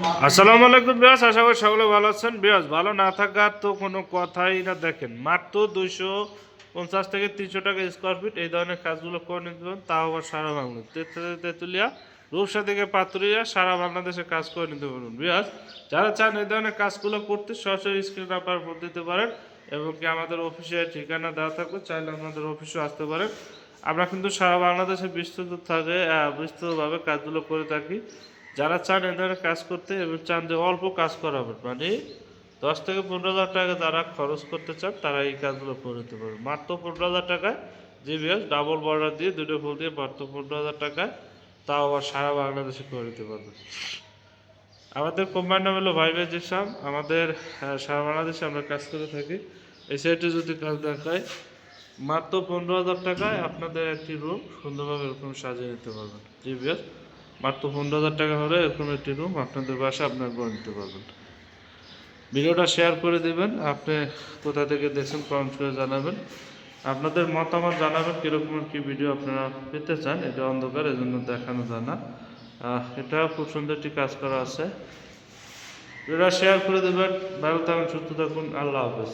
আসসালামু আলাইকুম বিয়াস, আশা করি সকলে ভালো আছেন। বিয়াস ভালো না থাকার তো কোনো কথাই না। দেখেন, মাত্র 250 থেকে 300 টাকা স্কোয়ার ফিট এই ধরনের কাজগুলো করে নিতে পারেন, তাও আবার সারা বাংলা তেঁতুলিয়া রূপসা থেকে পাতুরিয়া সারা বাংলাদেশে কাজ করে নিতে পারবেন। বিয়াস যারা চান এই ধরনের কাজগুলো করতে সরাসরি স্ক্রিন নাম্বার ফোন দিতে পারেন এবং কি আমাদের অফিসের ঠিকানা দেওয়া থাকবে, চাইলে আমাদের অফিসেও আসতে পারেন। আমরা কিন্তু সারা বাংলাদেশে বিস্তৃতভাবে কাজগুলো করে থাকি। যারা চান এ ধরনের কাজ করতে এবং চান যে অল্প কাজ করাবেন, মানে 10 থেকে 15 হাজার টাকা যারা খরচ করতে চান তারা এই কাজগুলো করে নিতে পারবেন মাত্র 15,000 টাকায়। জি বিয়াস, ডাবল বর্ডার দিয়ে দুটো ফুল দিয়ে মাত্র 15,000 টাকায়, তাও আবার সারা বাংলাদেশে করে নিতে পারবেন। আমাদের কোম্পানির নাম হলো ভাই জিসাম। আমাদের সারা বাংলাদেশে আমরা কাজ করে থাকি। এই সাইডে যদি কাজ দেখায়, মাত্র 15,000 টাকায় আপনাদের একটি রুম সুন্দরভাবে এরকম সাজিয়ে নিতে পারবেন। জি বিয়াস, মাত্র 15,000 টাকা হলে এরকম একটি রুম আপনাদের বাসায় আপনার করে নিতে পারবেন। ভিডিওটা শেয়ার করে দেবেন। আপনি কোথা থেকে দেখছেন কমেন্ট করে জানাবেন। আপনাদের মতামত জানাবেন কীরকম কী ভিডিও আপনারা পেতে চান। এটা অন্ধকার, এজন্য দেখানো যায় না। এটা খুব সুন্দর একটি কাজ করা আছে। ভিডিওটা শেয়ার করে দেবেন। ভালো থাকুন, সুস্থ থাকুন। আল্লাহ হাফেজ।